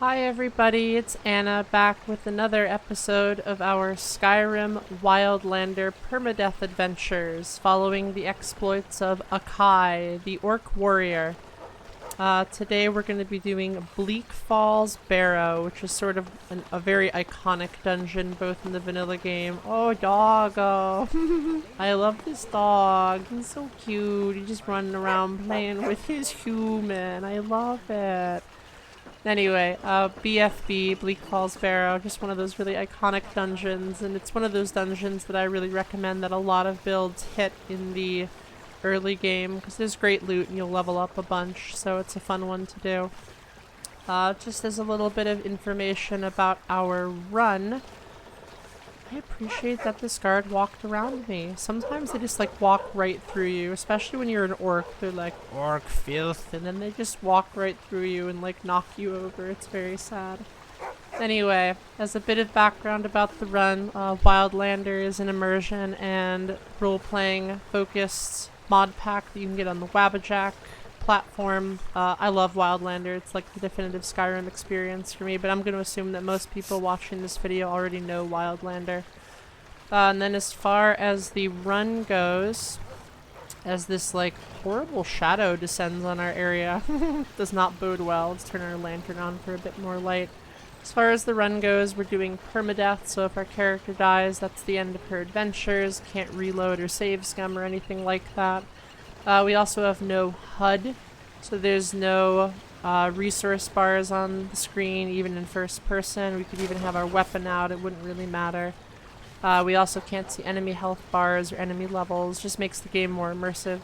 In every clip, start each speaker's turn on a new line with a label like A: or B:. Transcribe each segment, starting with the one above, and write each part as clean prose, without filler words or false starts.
A: Hi everybody, it's Anna back with another episode of our Skyrim Wildlander Permadeath adventures following the exploits of Akai, the orc warrior. Today we're going to be doing Bleak Falls Barrow, which is sort of a very iconic dungeon both in the vanilla game. Oh, doggo! I love this dog. He's so cute. He's just running around playing with his human. I love it. Anyway, BFB, Bleak Falls Barrow, just one of those really iconic dungeons, and it's one of those dungeons that I really recommend that a lot of builds hit in the early game, because there's great loot and you'll level up a bunch, so it's a fun one to do. Just as a little bit of information about our run, I appreciate that this guard walked around me. Sometimes they just like walk right through you, especially when you're an orc. They're like, orc filth, and then they just walk right through you and like knock you over. It's very sad. Anyway, as a bit of background about the run, Wildlander is an immersion and role-playing focused mod pack that you can get on the Wabbajack platform. I love Wildlander. It's like the definitive Skyrim experience for me, but I'm going to assume that most people watching this video already know Wildlander. And then as far as the run goes, as this like horrible shadow descends on our area, does not bode well. Let's turn our lantern on for a bit more light. As far as the run goes, we're doing permadeath, so if our character dies, that's the end of her adventures. Can't reload or save scum or anything like that. We also have no HUD, so there's no resource bars on the screen, even in first person. We could even have our weapon out, it wouldn't really matter. We also can't see enemy health bars or enemy levels, just makes the game more immersive.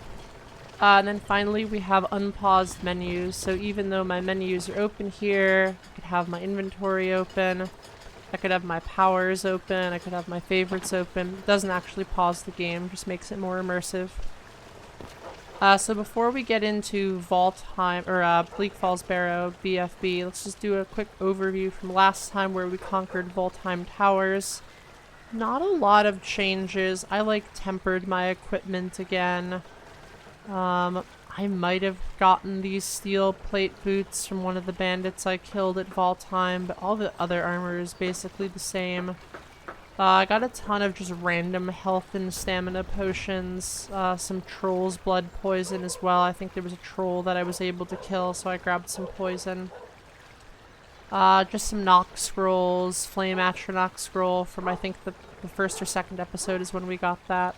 A: And then finally we have unpaused menus, so even though my menus are open here, I could have my inventory open, I could have my powers open, I could have my favorites open. It doesn't actually pause the game, just makes it more immersive. So before we get into Bleak Falls Barrow, BFB, let's just do a quick overview from last time where we conquered Voltheim Towers. Not a lot of changes. I like tempered my equipment again. I might have gotten these steel plate boots from one of the bandits I killed at Voltheim, but all the other armor is basically the same. I got a ton of just random health and stamina potions, some troll's blood poison as well. I think there was a troll that I was able to kill, so I grabbed some poison. Just some Nox scrolls, Flame Atronach scroll from I think the first or second episode is when we got that.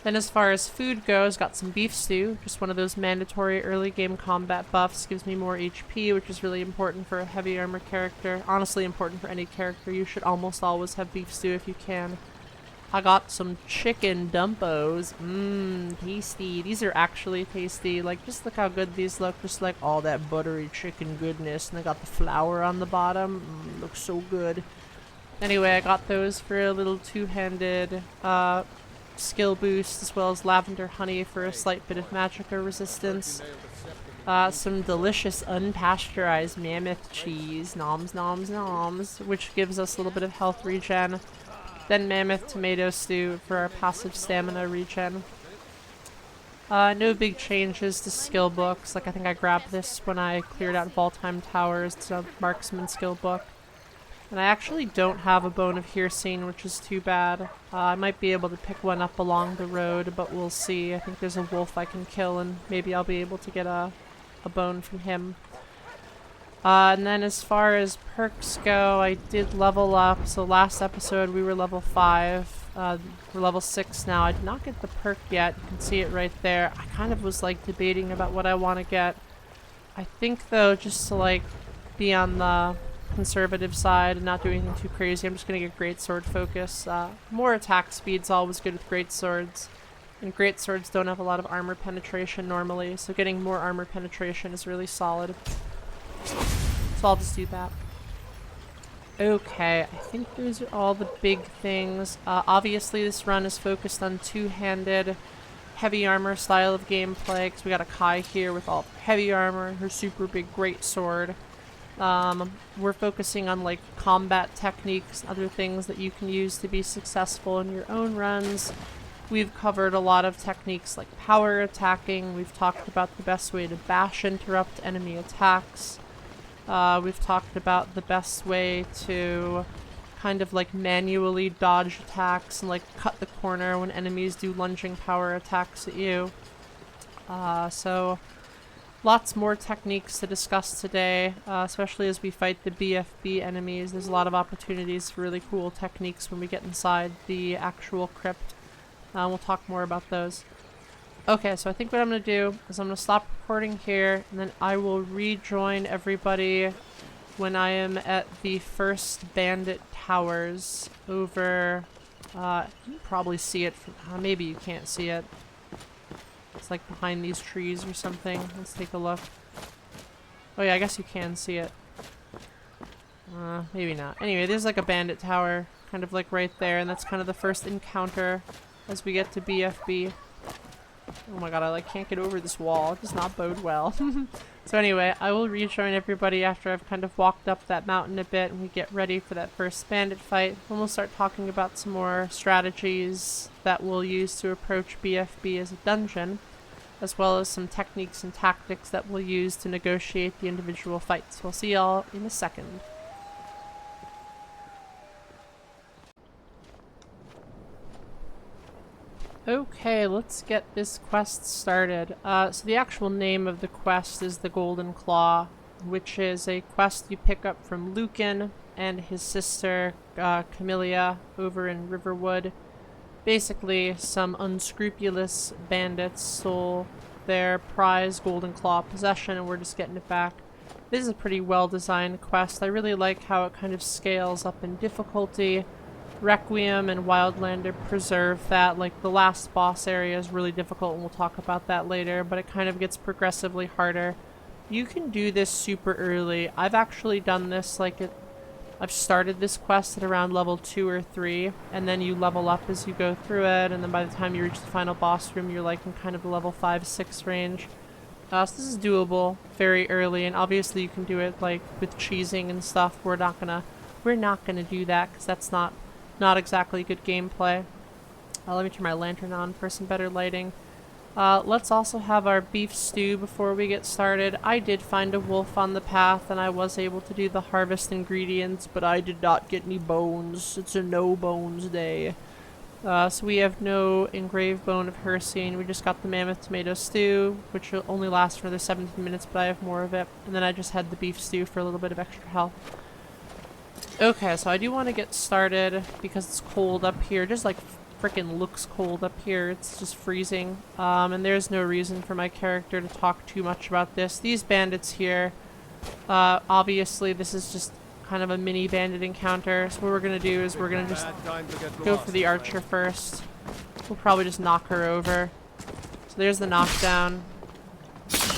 A: Then as far as food goes, got some beef stew, just one of those mandatory early game combat buffs, gives me more HP, which is really important for a heavy armor character. Honestly important for any character, you should almost always have beef stew if you can. I got some chicken dumpos, tasty. These are actually tasty, like just look how good these look, just like all that buttery chicken goodness, and they got the flour on the bottom, looks so good. Anyway, I got those for a little two-handed, skill boost, as well as lavender honey for a slight bit of magicka resistance. Some delicious unpasteurized mammoth cheese, noms noms noms, which gives us a little bit of health regen. Then mammoth tomato stew for our passive stamina regen. No big changes to skill books, like I think I grabbed this when I cleared out Voltheim Towers. It's a marksman skill book. And I actually don't have a bone of Hearsine, which is too bad. I might be able to pick one up along the road, but we'll see. I think there's a wolf I can kill, and maybe I'll be able to get a bone from him. And then as far as perks go, I did level up. So last episode we were level 5. We're level 6 now. I did not get the perk yet. You can see it right there. I kind of was like debating about what I want to get. I think though, just to like be on the conservative side and not do anything too crazy, I'm just gonna get greatsword focus. More attack speed's always good with greatswords, and greatswords don't have a lot of armor penetration normally, so getting more armor penetration is really solid. So I'll just do that. Okay, I think those are all the big things. Obviously this run is focused on two-handed heavy armor style of gameplay, because we got Akai here with all heavy armor and her super big greatsword. We're focusing on like combat techniques, other things that you can use to be successful in your own runs. We've covered a lot of techniques like power attacking. We've talked about the best way to bash interrupt enemy attacks. We've talked about the best way to kind of like manually dodge attacks and like cut the corner when enemies do lunging power attacks at you. So lots more techniques to discuss today, especially as we fight the BFB enemies. There's a lot of opportunities for really cool techniques when we get inside the actual crypt. We'll talk more about those. Okay, so I think what I'm going to do is I'm going to stop recording here, and then I will rejoin everybody when I am at the first bandit towers over, you can probably see it from, maybe you can't see it. It's like behind these trees or something. Let's take a look. Oh yeah, I guess you can see it. Maybe not. Anyway, there's like a bandit tower, kind of like right there, and that's kind of the first encounter as we get to BFB. Oh my god, I like can't get over this wall. It does not bode well. So anyway, I will rejoin everybody after I've kind of walked up that mountain a bit and we get ready for that first bandit fight. And we'll start talking about some more strategies that we'll use to approach BFB as a dungeon, as well as some techniques and tactics that we'll use to negotiate the individual fights. We'll see y'all in a second. Okay, let's get this quest started. So the actual name of the quest is the Golden Claw, which is a quest you pick up from Lucan and his sister Camellia over in Riverwood. Basically, some unscrupulous bandits stole their prize Golden Claw possession and we're just getting it back. This is a pretty well-designed quest. I really like how it kind of scales up in difficulty. Requiem and Wildlander preserve that. Like, the last boss area is really difficult and we'll talk about that later, but it kind of gets progressively harder. You can do this super early. I've actually done this, I've started this quest at around level 2 or 3, and then you level up as you go through it, and then by the time you reach the final boss room, you're like in kind of the level 5-6 range. So this is doable very early, and obviously you can do it like with cheesing and stuff. We're not gonna do that because that's not exactly good gameplay. Let me turn my lantern on for some better lighting. Let's also have our beef stew before we get started. I did find a wolf on the path and I was able to do the harvest ingredients, but I did not get any bones. It's a no bones day. So we have no engraved bone of Hircine. We just got the mammoth tomato stew, which will only last for another 17 minutes, but I have more of it. And then I just had the beef stew for a little bit of extra health. Okay, so I do want to get started because it's cold up here. Just like freaking looks cold up here. It's just freezing. And there's no reason for my character to talk too much about this. These bandits here, obviously this is just kind of a mini bandit encounter. So what we're going to do is we're going to just go for the archer first. We'll probably just knock her over. So there's the knockdown.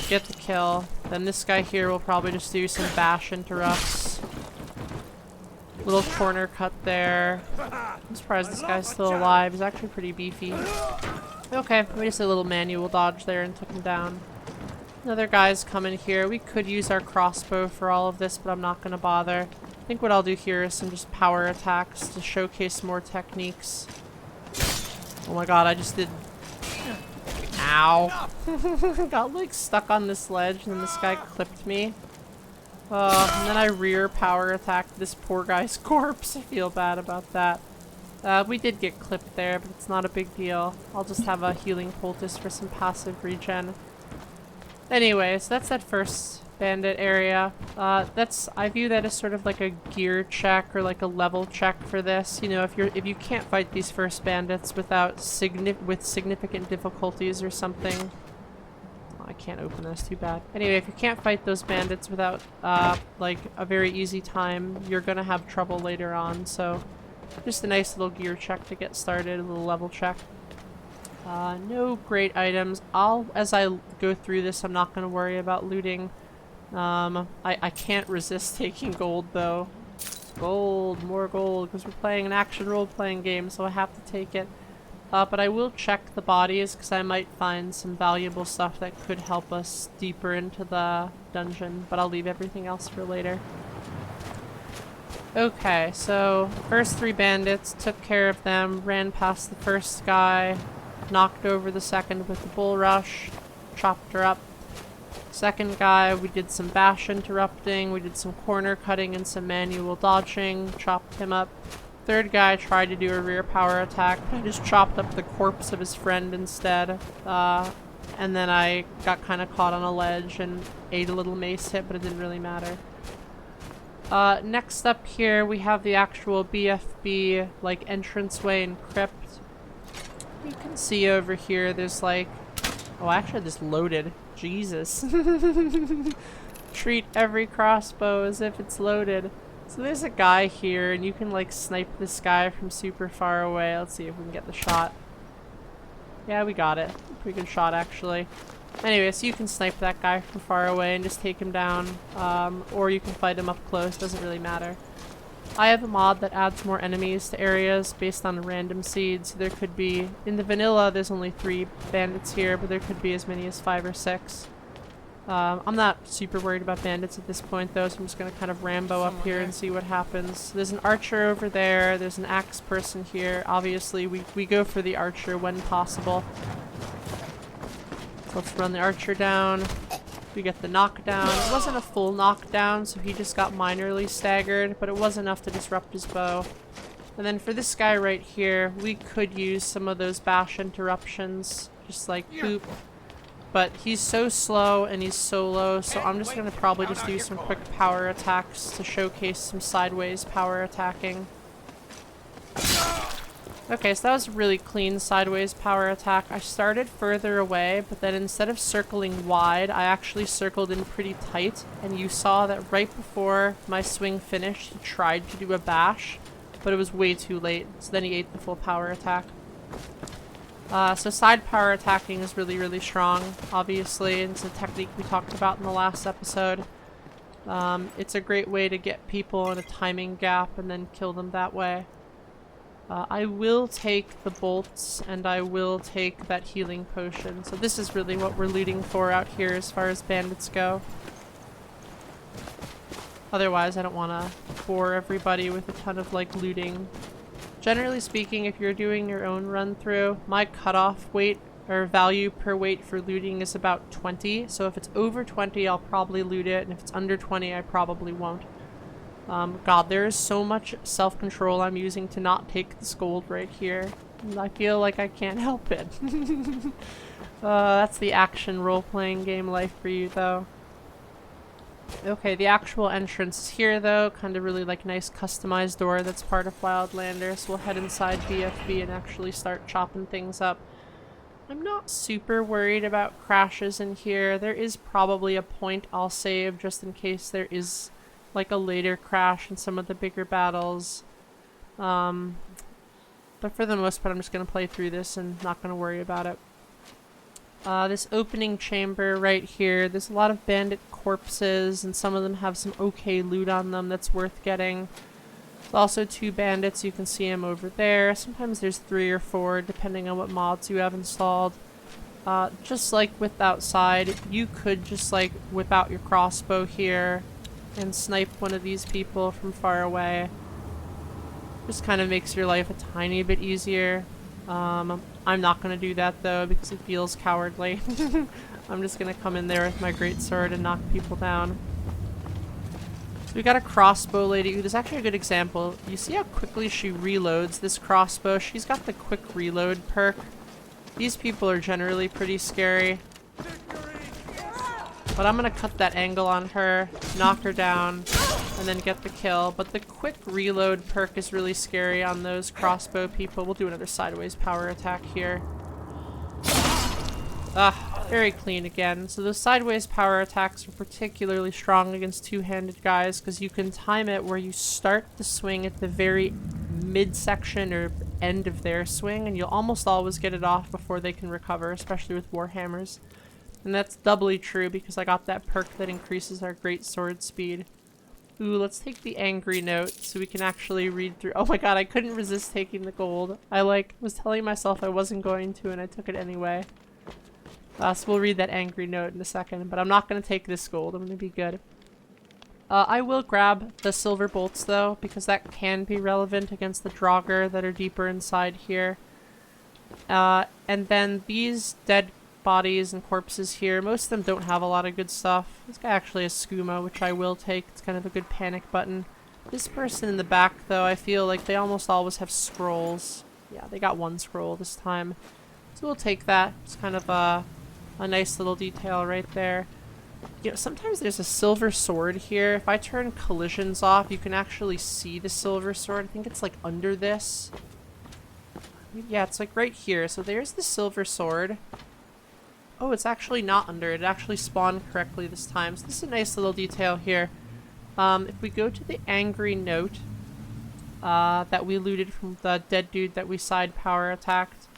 A: Get the kill. Then this guy here will probably just do some bash interrupts. Little corner cut there. I'm surprised this guy's still alive. He's actually pretty beefy. Okay, we just did a little manual dodge there and took him down. Another guy's coming here. We could use our crossbow for all of this, but I'm not going to bother. I think what I'll do here is some just power attacks to showcase more techniques. Oh my god, I just did... Ow. Got like stuck on this ledge and then this guy clipped me. And then I rear power attacked this poor guy's corpse. I feel bad about that. We did get clipped there, but it's not a big deal. I'll just have a healing poultice for some passive regen. Anyway, so that's that first bandit area. I view that as sort of like a gear check or like a level check for this. You know, if you can't fight these first bandits without significant difficulties or something. I can't open this, too bad. Anyway, if you can't fight those bandits without, like, a very easy time, you're gonna have trouble later on, so just a nice little gear check to get started, a little level check. No great items. As I go through this, I'm not gonna worry about looting. I can't resist taking gold, though. Gold, more gold, because we're playing an action role-playing game, so I have to take it. But I will check the bodies because I might find some valuable stuff that could help us deeper into the dungeon, but I'll leave everything else for later. Okay, so first 3 bandits, took care of them, ran past the first guy, knocked over the second with the bull rush, chopped her up. Second guy, we did some bash interrupting, we did some corner cutting and some manual dodging, chopped him up. Third guy tried to do a rear power attack, but I just chopped up the corpse of his friend instead. And then I got kind of caught on a ledge and ate a little mace hit, but it didn't really matter. Next up here, we have the actual BFB, like, entranceway and crypt. You can see over here, there's like... Oh, actually I just loaded. Jesus. Treat every crossbow as if it's loaded. So there's a guy here, and you can like snipe this guy from super far away. Let's see if we can get the shot. Yeah, we got it. Pretty good shot, actually. Anyway, so you can snipe that guy from far away and just take him down. Or you can fight him up close. Doesn't really matter. I have a mod that adds more enemies to areas based on random seeds. So there could be... In the vanilla, there's only 3 bandits here, but there could be as many as 5 or 6. I'm not super worried about bandits at this point though, so I'm just going to kind of Rambo up here and see what happens. There's an archer over there, there's an axe person here. Obviously we go for the archer when possible. So let's run the archer down. We get the knockdown. It wasn't a full knockdown, so he just got minorly staggered, but it was enough to disrupt his bow. And then for this guy right here, we could use some of those bash interruptions, just like boop. But he's so slow and he's solo, so I'm just going to probably just do some quick power attacks to showcase some sideways power attacking. Okay, so that was a really clean sideways power attack. I started further away, but then instead of circling wide, I actually circled in pretty tight. And you saw that right before my swing finished, he tried to do a bash, but it was way too late. So then he ate the full power attack. So side power attacking is really, really strong, obviously. It's a technique we talked about in the last episode. It's a great way to get people in a timing gap and then kill them that way. I will take the bolts and I will take that healing potion. So this is really what we're looting for out here as far as bandits go. Otherwise, I don't want to bore everybody with a ton of like looting. Generally speaking, if you're doing your own run through, my cutoff weight or value per weight for looting is about 20. So if it's over 20, I'll probably loot it, and if it's under 20, I probably won't. God, there is so much self-control I'm using to not take this gold right here. And I feel like I can't help it. That's the action role-playing game life for you, though. Okay, the actual entrance is here, though. Kind of really, like, nice customized door that's part of Wildlander. So we'll head inside BFB and actually start chopping things up. I'm not super worried about crashes in here. There is probably a point I'll save just in case there is like a later crash in some of the bigger battles. But for the most part, I'm just going to play through this and not going to worry about it. This opening chamber right here, there's a lot of bandit corpses, and some of them have some okay loot on them that's worth getting. There's also 2 bandits, you can see them over there. Sometimes there's 3 or 4, depending on what mods you have installed. Just like with outside, you could just like whip out your crossbow here and snipe one of these people from far away. Just kind of makes your life a tiny bit easier. I'm not going to do that though because it feels cowardly. I'm just going to come in there with my greatsword and knock people down. So we got a crossbow lady. There's actually a good example. You see how quickly she reloads this crossbow? She's got the quick reload perk. These people are generally pretty scary. But I'm going to cut that angle on her, knock her down, and then get the kill. But the quick reload perk is really scary on those crossbow people. We'll do another sideways power attack here. Very clean again. So those sideways power attacks are particularly strong against two-handed guys because you can time it where you start the swing at the very midsection or end of their swing, and you'll almost always get it off before they can recover, especially with warhammers. And that's doubly true because I got that perk that increases our great sword speed. Ooh, let's take the angry note so we can actually read through. Oh my god, I couldn't resist taking the gold. I was telling myself I wasn't going to and I took it anyway. So we'll read that angry note in a second, but I'm not going to take this gold. I'm going to be good. I will grab the silver bolts though, because that can be relevant against the draugr that are deeper inside here. And then these dead bodies and corpses here. Most of them don't have a lot of good stuff. This guy actually has skooma, which I will take. It's kind of a good panic button. This person in the back, though, I feel like they almost always have scrolls. Yeah, they got one scroll this time. So we'll take that. It's kind of a nice little detail right there. You know, sometimes there's a silver sword here. If I turn collisions off, you can actually see the silver sword. I think it's like under this. Yeah, it's like right here. So there's the silver sword. Oh, it's actually not under it. It actually spawned correctly this time. So this is a nice little detail here. If we go to the angry note that we looted from the dead dude that we side power attacked,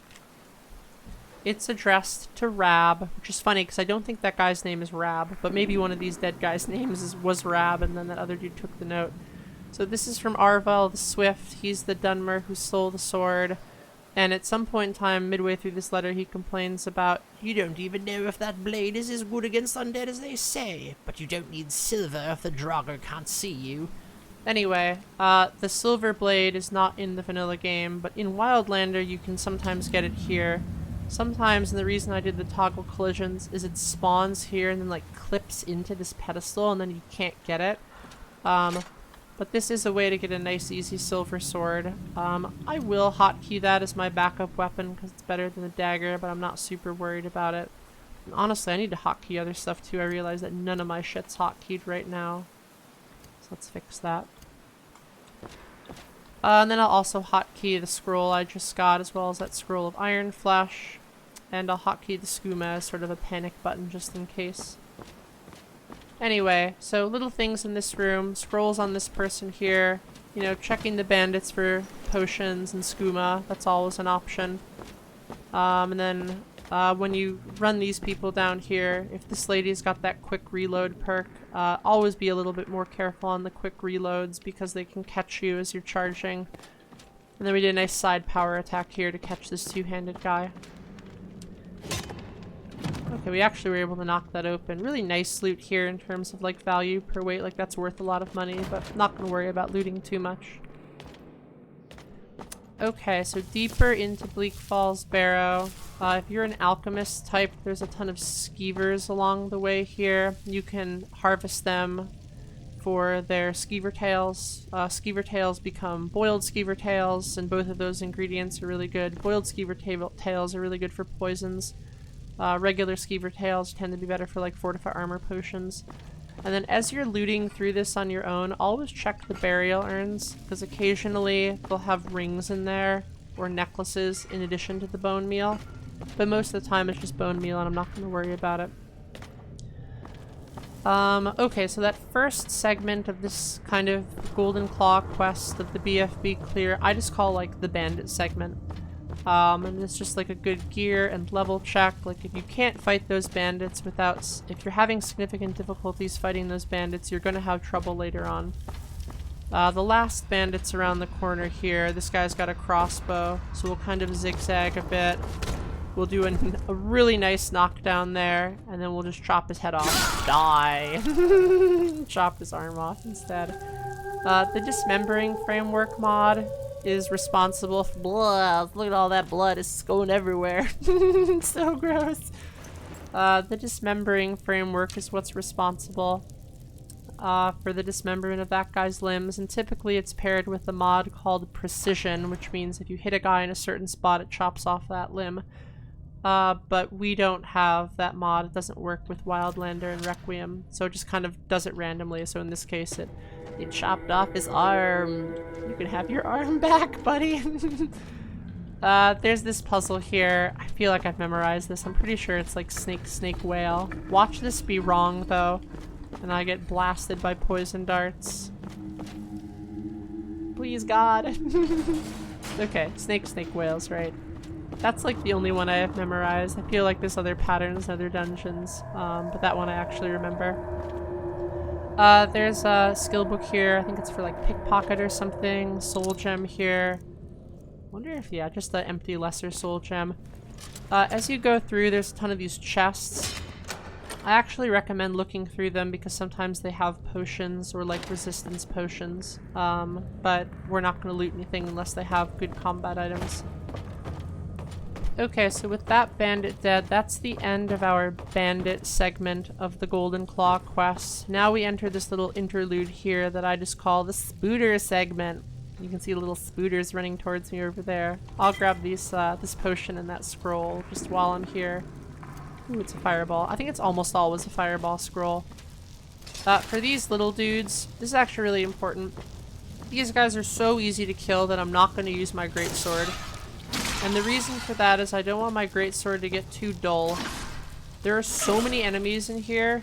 A: it's addressed to Rab, which is funny because I don't think that guy's name is Rab, but maybe one of these dead guys' names was Rab, and then that other dude took the note. So this is from Arvel the Swift. He's the Dunmer who stole the sword. And at some point in time, midway through this letter, he complains about, "You don't even know if that blade is as good against undead as they say, but you don't need silver if the draugr can't see you." Anyway, the silver blade is not in the vanilla game, but in Wildlander you can sometimes get it here. Sometimes, and the reason I did the toggle collisions is it spawns here and then like clips into this pedestal and then you can't get it. But this is a way to get a nice easy silver sword. I will hotkey that as my backup weapon because it's better than the dagger, but I'm not super worried about it. And honestly, I need to hotkey other stuff too. I realize that none of my shit's hotkeyed right now. So let's fix that. And then I'll also hotkey the scroll I just got, as well as that scroll of iron flesh. And I'll hotkey the skooma as sort of a panic button just in case. Anyway, so little things in this room, scrolls on this person here, you know, checking the bandits for potions and skooma, that's always an option. And then when you run these people down here, if this lady's got that quick reload perk, always be a little bit more careful on the quick reloads because they can catch you as you're charging. And then we did a nice side power attack here to catch this two-handed guy. Okay, we actually were able to knock that open. Really nice loot here in terms of like value per weight, like that's worth a lot of money, but not gonna worry about looting too much. Okay, so deeper into Bleak Falls Barrow. If you're an alchemist type, there's a ton of skeevers along the way here. You can harvest them for their skeever tails. Skeever tails become boiled skeever tails, and both of those ingredients are really good. Boiled skeever tails are really good for poisons. Regular skeever tails tend to be better for like fortified armor potions. And then as you're looting through this on your own, always check the burial urns, because occasionally they'll have rings in there, or necklaces in addition to the bone meal. But most of the time it's just bone meal and I'm not going to worry about it. Okay, so that first segment of this kind of Golden Claw quest of the BFB clear, I just call like the bandit segment. And it's just like a good gear and level check. Like if you can't fight those bandits if you're having significant difficulties fighting those bandits, you're gonna have trouble later on. The last bandit's around the corner here. This guy's got a crossbow, so we'll kind of zigzag a bit. We'll do a really nice knockdown there, and then we'll just chop his head off. Die! Chop his arm off instead. The dismembering framework mod is responsible for blood. Look at all that blood, it's going everywhere. It's so gross. The dismembering framework is what's responsible for the dismemberment of that guy's limbs, and typically it's paired with a mod called precision, which means if you hit a guy in a certain spot it chops off that limb. But we don't have that mod. It doesn't work with Wildlander and Requiem, so it just kind of does it randomly. So in this case it chopped off his arm. You can have your arm back, buddy. There's this puzzle here. I feel like I've memorized this. I'm pretty sure it's like snake, whale. Watch this be wrong, though, and I get blasted by poison darts. Please, God. Okay, snake, whales, right. That's like the only one I have memorized. I feel like there's other patterns, other dungeons, but that one I actually remember. There's a skill book here. I think it's for like pickpocket or something. Soul gem here. Wonder if, yeah, just the empty lesser soul gem. As you go through, there's a ton of these chests. I actually recommend looking through them because sometimes they have potions or like resistance potions. But we're not going to loot anything unless they have good combat items. Okay, so with that bandit dead, that's the end of our bandit segment of the Golden Claw quest. Now we enter this little interlude here that I just call the spooder segment. You can see little spooders running towards me over there. I'll grab these, this potion and that scroll just while I'm here. Ooh, it's a fireball. I think it's almost always a fireball scroll. For these little dudes, this is actually really important. These guys are so easy to kill that I'm not going to use my greatsword. And the reason for that is I don't want my greatsword to get too dull. There are so many enemies in here,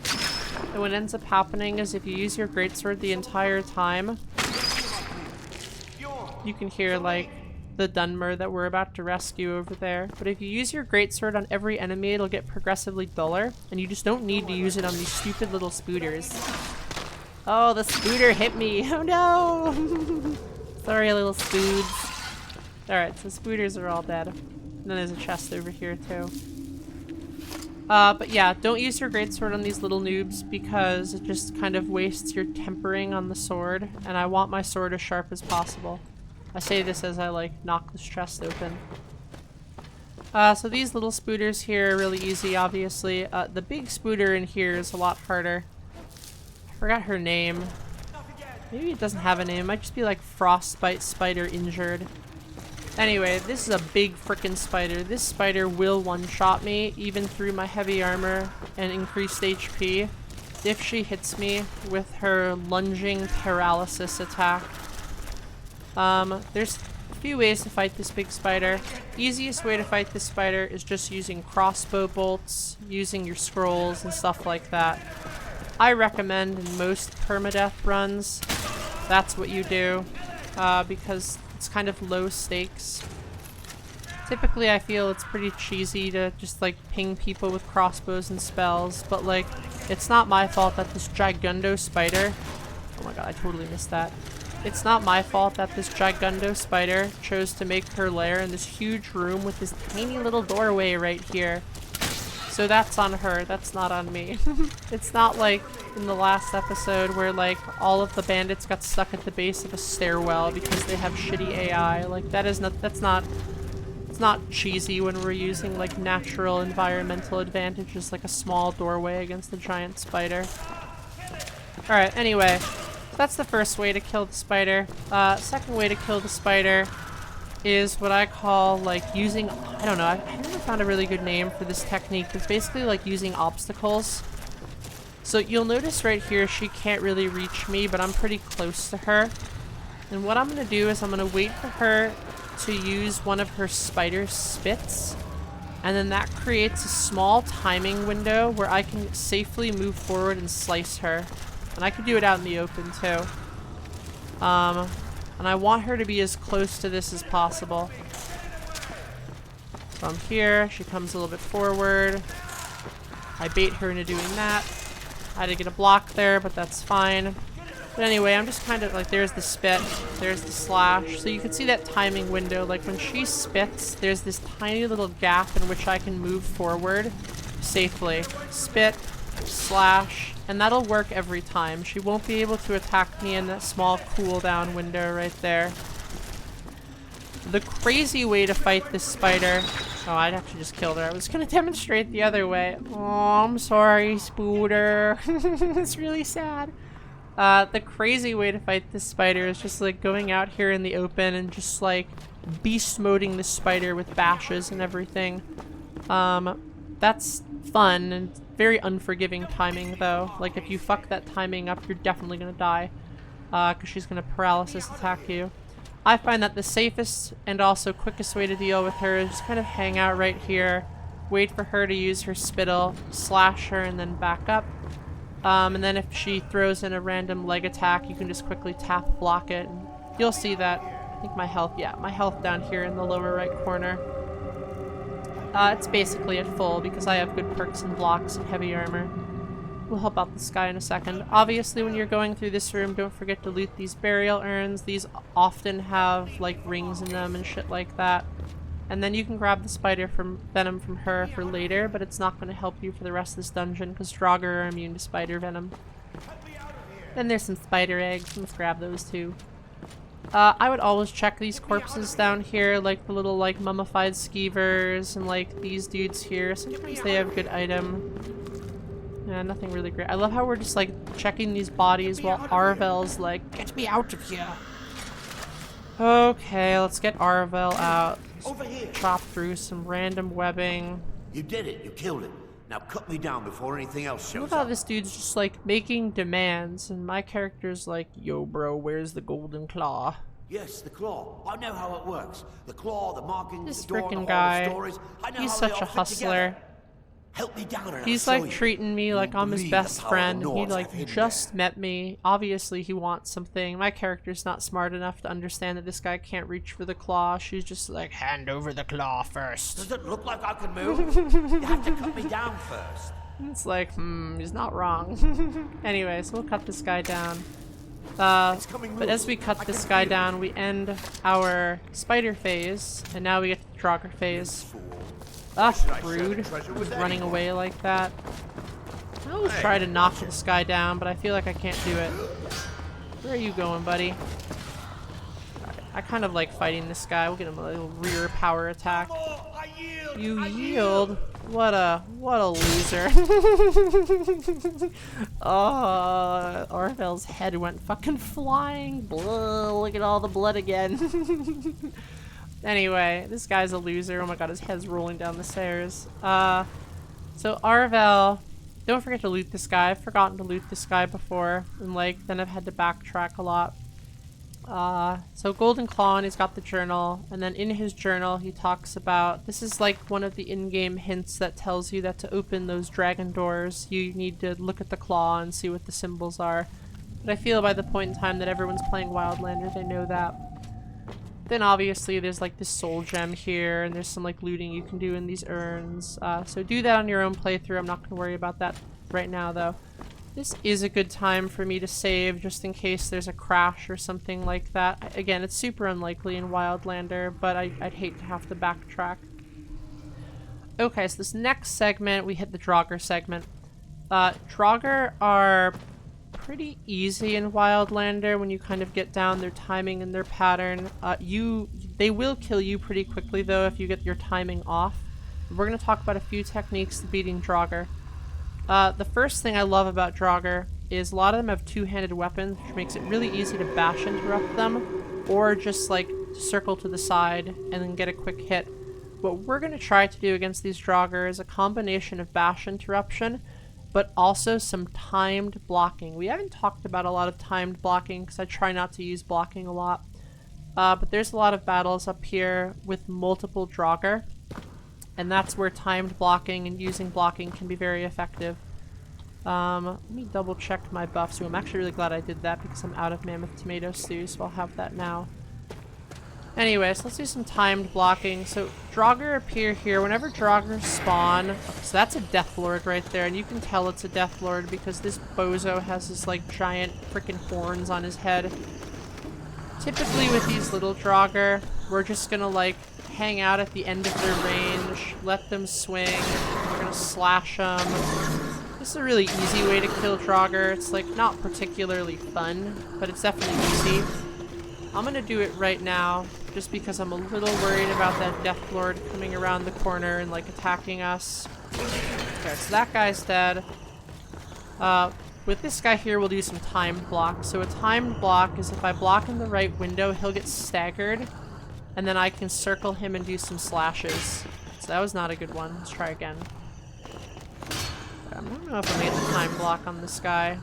A: and what ends up happening is if you use your greatsword the entire time, you can hear like the Dunmer that we're about to rescue over there. But if you use your greatsword on every enemy, it'll get progressively duller, and you just don't need to use it on these stupid little spooders. Oh, the spooder hit me! Oh no! Sorry, little spoods. Alright, so spooders are all dead. And then there's a chest over here too. But yeah, don't use your greatsword on these little noobs because it just kind of wastes your tempering on the sword, and I want my sword as sharp as possible. I say this as I like knock this chest open. So these little spooders here are really easy, obviously. The big spooder in here is a lot harder. I forgot her name. Maybe it doesn't have a name. It might just be like Frostbite Spider Injured. Anyway, this is a big frickin' spider. This spider will one-shot me, even through my heavy armor and increased HP, if she hits me with her lunging paralysis attack. There's a few ways to fight this big spider. Easiest way to fight this spider is just using crossbow bolts, using your scrolls and stuff like that. I recommend in most permadeath runs, that's what you do, because it's kind of low stakes. Typically I feel it's pretty cheesy to just like ping people with crossbows and spells, but like it's not my fault that this gigundo spider, oh my god, I totally missed that. It's not my fault that this gigundo spider chose to make her lair in this huge room with this tiny little doorway right here. So that's on her, that's not on me. It's not like in the last episode where like all of the bandits got stuck at the base of a stairwell because they have shitty AI. Like that is not, it's not cheesy when we're using like natural environmental advantages like a small doorway against a giant spider. Alright, anyway, that's the first way to kill the spider. Second way to kill the spider is what I call like using, I don't know, I never found a really good name for this technique. It's basically like using obstacles. So you'll notice right here she can't really reach me, but I'm pretty close to her. And what I'm going to do is I'm going to wait for her to use one of her spider spits, and then that creates a small timing window where I can safely move forward and slice her. And I can do it out in the open too. And I want her to be as close to this as possible. So I'm here, she comes a little bit forward. I bait her into doing that. I had to get a block there, but that's fine. But anyway, I'm just kind of like, there's the spit, there's the slash. So you can see that timing window. Like when she spits, there's this tiny little gap in which I can move forward safely. Spit, slash, and that'll work every time. She won't be able to attack me in that small cooldown window right there. The crazy way to fight this spider... Oh, I'd actually just killed her. I was gonna demonstrate the other way. Oh, I'm sorry, spooder. It's really sad. The crazy way to fight this spider is just like going out here in the open and just like beast moding the spider with bashes and everything. That's fun and very unforgiving timing though. Like if you fuck that timing up, you're definitely gonna die, because she's gonna paralysis attack you. I find that the safest and also quickest way to deal with her is just kind of hang out right here, wait for her to use her spittle, slash her, and then back up. And then if she throws in a random leg attack, you can just quickly tap block it. And you'll see that. I think my health, yeah, my health down here in the lower right corner. It's basically at full because I have good perks and blocks and heavy armor. We'll help out this guy in a second. Obviously, when you're going through this room, don't forget to loot these burial urns. These often have like rings in them and shit like that. And then you can grab the spider venom from her for later, but it's not going to help you for the rest of this dungeon because draugr are immune to spider venom. Then there's some spider eggs. Let's grab those too. I would always check these corpses down here, like the little like mummified skeevers and like these dudes here. Sometimes they have good item. Yeah, nothing really great. I love how we're just like checking these bodies while Arvel's like, get me out of here. Okay, let's get Arvel out.
B: Over here.
A: Chop through some random webbing.
B: You did it. You killed it. Now cut me down before anything else
A: I
B: shows
A: love how
B: up.
A: this dude's just like making demands, and my character's like, yo bro, where's the golden claw?
B: Yes, the claw. I know how it works. The claw, the markings,
A: This
B: the door, the
A: frickin'
B: hole,
A: guy,
B: the stories. I know
A: he's
B: how they
A: such
B: all
A: a
B: fit
A: hustler.
B: together. Help me down and
A: He's
B: I'll show
A: like
B: you.
A: treating me like I'm his
B: believe
A: best
B: the power
A: friend.
B: the
A: He
B: Nords
A: like
B: have hidden
A: just
B: there.
A: met me. Obviously he wants something. My character's not smart enough to understand that this guy can't reach for the claw. She's just like, hand over the claw first.
B: Does it look like I can move? You have to cut me down first.
A: It's like, he's not wrong. Anyways, we'll cut this guy down. But as we cut this guy down, we end our spider phase, and now we get to the draugr phase. Ah, rude. Just running away like that. I always try to knock this guy down, but I feel like I can't do it. Where are you going, buddy? I kind of like fighting this guy. We'll get him a little rear power attack. You yield? What a loser. Oh, Arvel's head went fucking flying. Blah, look at all the blood again. Anyway, this guy's a loser. Oh my god, his head's rolling down the stairs. So Arvel, don't forget to loot this guy. I've forgotten to loot this guy before, and like, then I've had to backtrack a lot. So Golden Claw, and he's got the journal, and then in his journal he talks about, this is like one of the in-game hints that tells you that to open those dragon doors, you need to look at the claw and see what the symbols are. But I feel by the point in time that everyone's playing Wildlander, they know that. Then obviously there's like this soul gem here, and there's some like looting you can do in these urns. So do that on your own playthrough. I'm not going to worry about that right now though. This is a good time for me to save just in case there's a crash or something like that. Again, it's super unlikely in Wildlander, but I'd hate to have to backtrack. Okay, so this next segment, we hit the draugr segment. Draugr are pretty easy in Wildlander when you kind of get down their timing and their pattern. They will kill you pretty quickly though if you get your timing off. We're going to talk about a few techniques to beating draugr. The first thing I love about draugr is a lot of them have two-handed weapons, which makes it really easy to bash interrupt them, or just like circle to the side and then get a quick hit. What we're going to try to do against these draugr is a combination of bash interruption, but also some timed blocking. We haven't talked about a lot of timed blocking because I try not to use blocking a lot, but there's a lot of battles up here with multiple draugr. And that's where timed blocking and using blocking can be very effective. Let me double check my buffs. I'm actually really glad I did that because I'm out of Mammoth Tomato Stew, so I'll have that now. Anyways, let's do some timed blocking. So draugr appear here. Whenever draugr spawn, okay, so that's a Deathlord right there, and you can tell it's a Deathlord because this bozo has this like giant freaking horns on his head. Typically with these little draugr, we're just gonna like hang out at the end of their range, let them swing, we're gonna slash them. This is a really easy way to kill draugr. It's like not particularly fun, but it's definitely easy. I'm gonna do it right now, just because I'm a little worried about that Deathlord coming around the corner and like attacking us. Okay, so that guy's dead. With this guy here, we'll do some timed block. So a timed block is if I block in the right window, he'll get staggered, and then I can circle him and do some slashes. So that was not a good one. Let's try again. I don't know if I'm gonna get the time block on this guy.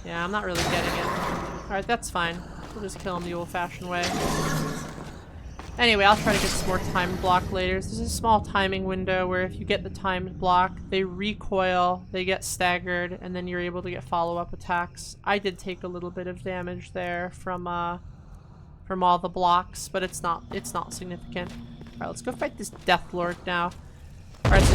A: Yeah, I'm not really getting it. Alright, that's fine. We'll just kill him the old-fashioned way. Anyway, I'll try to get some more timed block later. There's a small timing window where if you get the timed block, they recoil, they get staggered, and then you're able to get follow-up attacks. I did take a little bit of damage there from all the blocks, but it's not significant. Alright, let's go fight this Deathlord now. Alright, so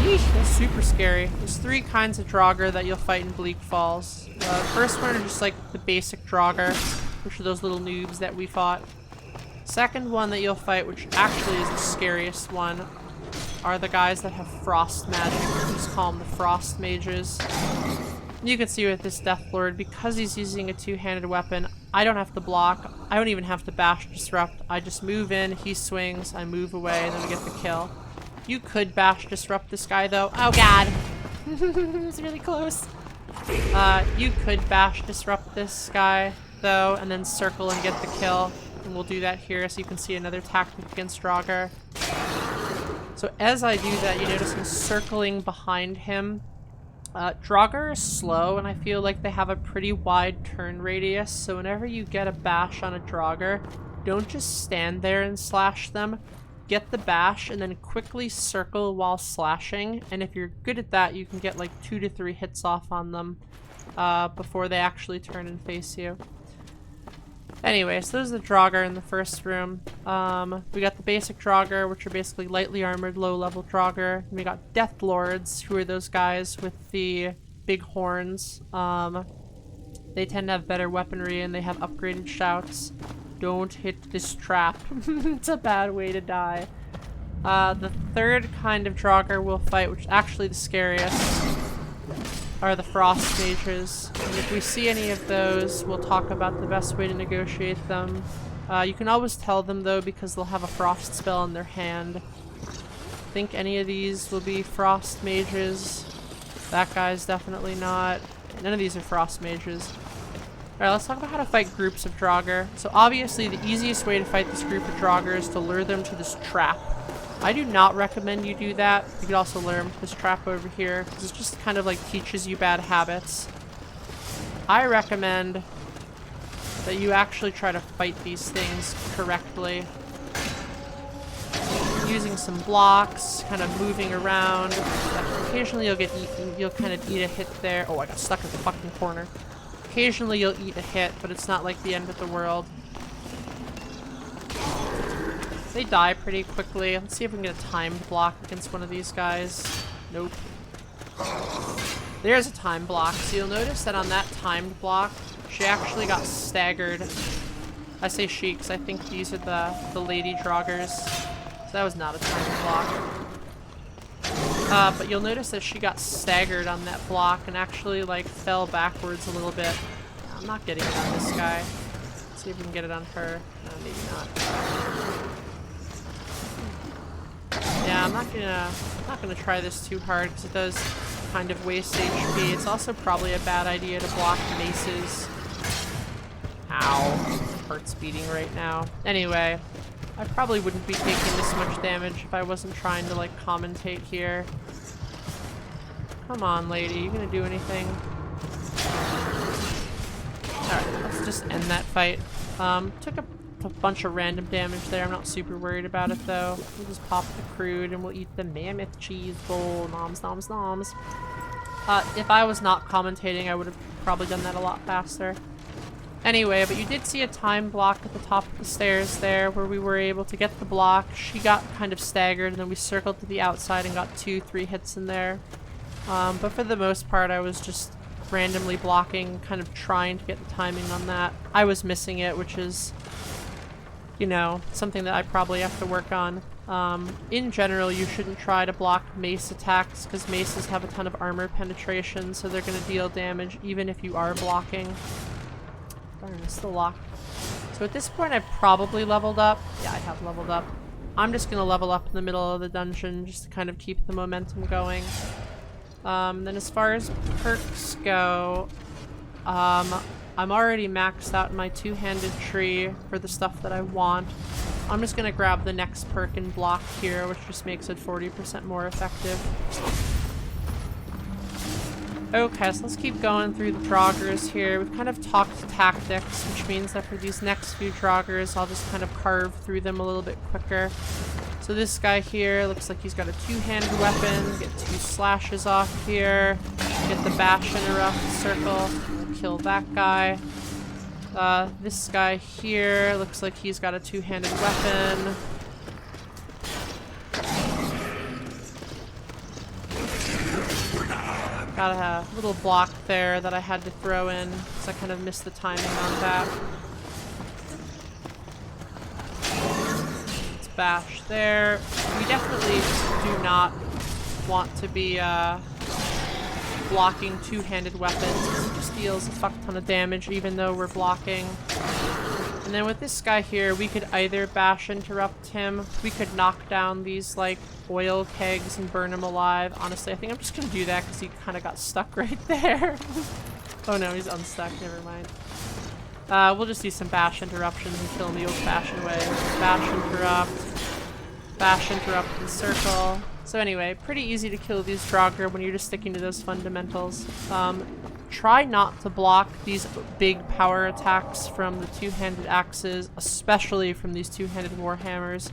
A: that's super scary. There's 3 kinds of draugr that you'll fight in Bleak Falls. The first one are just like the basic draugr, which are those little noobs that we fought. Second one that you'll fight, which actually is the scariest one, are the guys that have frost magic. We just call them the frost mages. You can see with this Deathlord, because he's using a two-handed weapon, I don't have to block. I don't even have to bash disrupt. I just move in, he swings, I move away, and then we get the kill. You could bash disrupt this guy though. Oh god! It was really close. You could bash disrupt this guy though, and then circle and get the kill. And we'll do that here so you can see another tactic against draugr. So as I do that, you notice I'm circling behind him. Draugr is slow, and I feel like they have a pretty wide turn radius, so whenever you get a bash on a draugr, don't just stand there and slash them. Get the bash, and then quickly circle while slashing, and if you're good at that, you can get like 2 to 3 hits off on them before they actually turn and face you. Anyway, so those are the draugr in the first room. We got the basic draugr, which are basically lightly armored, low-level draugr. And we got death lords, who are those guys with the big horns. They tend to have better weaponry, and they have upgraded shouts. Don't hit this trap. It's a bad way to die. The third kind of draugr we'll fight, which is actually the scariest, are the frost mages. And if we see any of those, we'll talk about the best way to negotiate them. You can always tell them though, because they'll have a frost spell in their hand. I think any of these will be frost mages. That guy's definitely not. None of these are frost mages. Alright, let's talk about how to fight groups of draugr. So obviously the easiest way to fight this group of draugr is to lure them to this trap. I do not recommend you do that. You could also lure them to this trap over here, because it just kind of like teaches you bad habits. I recommend that you actually try to fight these things correctly. Using some blocks, kind of moving around. Occasionally you'll get eaten, you'll kind of eat a hit there. Oh, I got stuck in the fucking corner. Occasionally you'll eat a hit, but it's not like the end of the world. They die pretty quickly. Let's see if we can get a timed block against one of these guys. Nope. There's a time block. So you'll notice that on that timed block, she actually got staggered. I say she because I think these are the lady draugrs. So that was not a timed block. But you'll notice that she got staggered on that block and actually like fell backwards a little bit. I'm not getting it on this guy. Let's see if we can get it on her. No, maybe not. Yeah, I'm not gonna try this too hard because it does kind of waste HP. It's also probably a bad idea to block maces. Ow. Heart's beating right now. Anyway, I probably wouldn't be taking this much damage if I wasn't trying to like commentate here. Come on, lady, you gonna do anything? Alright, let's just end that fight. Took a bunch of random damage there. I'm not super worried about it though. We'll just pop the crude and we'll eat the mammoth cheese bowl. Noms, noms, noms. If I was not commentating, I would have probably done that a lot faster. Anyway, but you did see a time block at the top of the stairs there where we were able to get the block. She got kind of staggered and then we circled to the outside and got 2-3 hits in there. But for the most part, I was just randomly blocking, kind of trying to get the timing on that. I was missing it, which is, you know, something that I probably have to work on. In general, you shouldn't try to block mace attacks because maces have a ton of armor penetration, so they're going to deal damage even if you are blocking. Darn, it's still locked. So at this point, I've probably leveled up. Yeah, I have leveled up. I'm just going to level up in the middle of the dungeon just to kind of keep the momentum going. Then as far as perks go, I'm already maxed out in my two-handed tree for the stuff that I want. I'm just gonna grab the next perk and block here, which just makes it 40% more effective. Okay, so let's keep going through the draugrs here. We've kind of talked tactics, which means that for these next few draugrs, I'll just kind of carve through them a little bit quicker. So this guy here looks like he's got a two-handed weapon. Get 2 slashes off here. Get the bash in a rough circle. Kill that guy. This guy here looks like he's got a two-handed weapon. Got a little block there that I had to throw in because I kind of missed the timing on that. Let's bash there. We definitely do not want to be blocking two-handed weapons. It just deals a fuck ton of damage even though we're blocking. And then with this guy here, we could either bash interrupt him, we could knock down these like oil kegs and burn him alive. Honestly, I think I'm just gonna do that because he kind of got stuck right there. Oh no, he's unstuck, never mind. We'll just do some bash interruptions and kill him the old-fashioned way. Bash interrupt and circle. So anyway, pretty easy to kill these draugr when you're just sticking to those fundamentals. Try not to block these big power attacks from the two-handed axes, especially from these two-handed warhammers,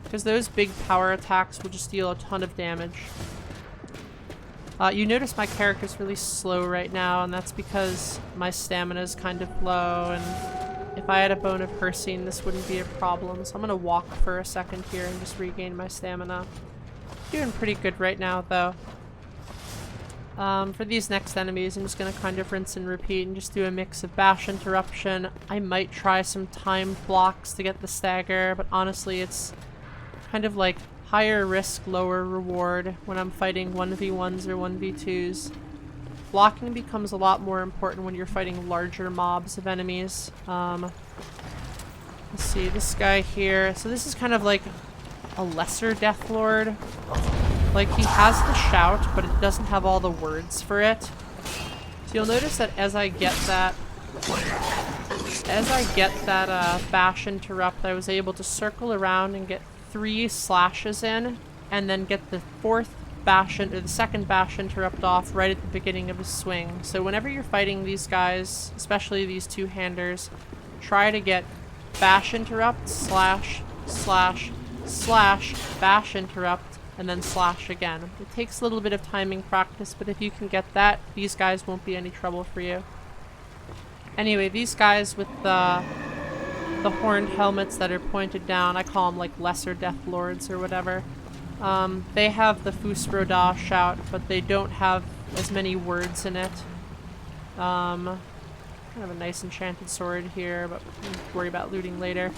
A: because those big power attacks will just deal a ton of damage. You notice my character's really slow right now, and that's because my stamina is kind of low, and if I had a bone of Persine, this wouldn't be a problem. So I'm gonna walk for a second here and just regain my stamina. Doing pretty good right now, though. For these next enemies, I'm just gonna kind of rinse and repeat and just do a mix of bash interruption. I might try some timed blocks to get the stagger, but honestly, it's kind of like higher risk, lower reward when I'm fighting 1v1s or 1v2s. Blocking becomes a lot more important when you're fighting larger mobs of enemies. Let's see, this guy here. So this is kind of like a lesser Death Lord. Like, he has the shout, but it doesn't have all the words for it. So you'll notice that as I get that bash interrupt, I was able to circle around and get 3 slashes in, and then get the second bash interrupt off right at the beginning of his swing. So whenever you're fighting these guys, especially these two-handers, try to get bash interrupt, slash, slash, slash, bash interrupt, and then slash again. It takes a little bit of timing practice, but if you can get that, these guys won't be any trouble for you. Anyway, these guys with the horned helmets that are pointed down, I call them like lesser Death Lords or whatever. They have the Fusroda shout, but they don't have as many words in it. Kind of a nice enchanted sword here, but we'll worry about looting later.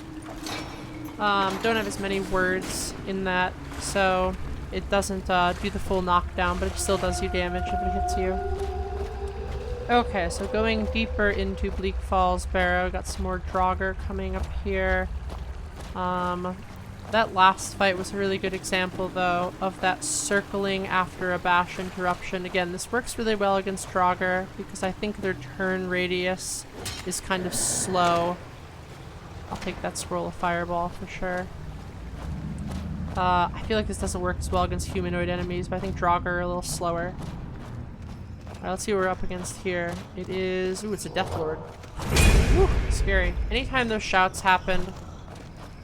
A: Don't have as many words in that, so it doesn't do the full knockdown, but it still does you damage if it hits you. Okay, so going deeper into Bleak Falls Barrow, got some more draugr coming up here. That last fight was a really good example, though, of that circling after a bash interruption. Again, this works really well against draugr because I think their turn radius is kind of slow. I'll take that scroll of fireball for sure. I feel like this doesn't work as well against humanoid enemies, but I think draugr are a little slower. Alright, let's see what we're up against here. It is... ooh, it's a Death Lord. Woo, scary. Anytime those shouts happen...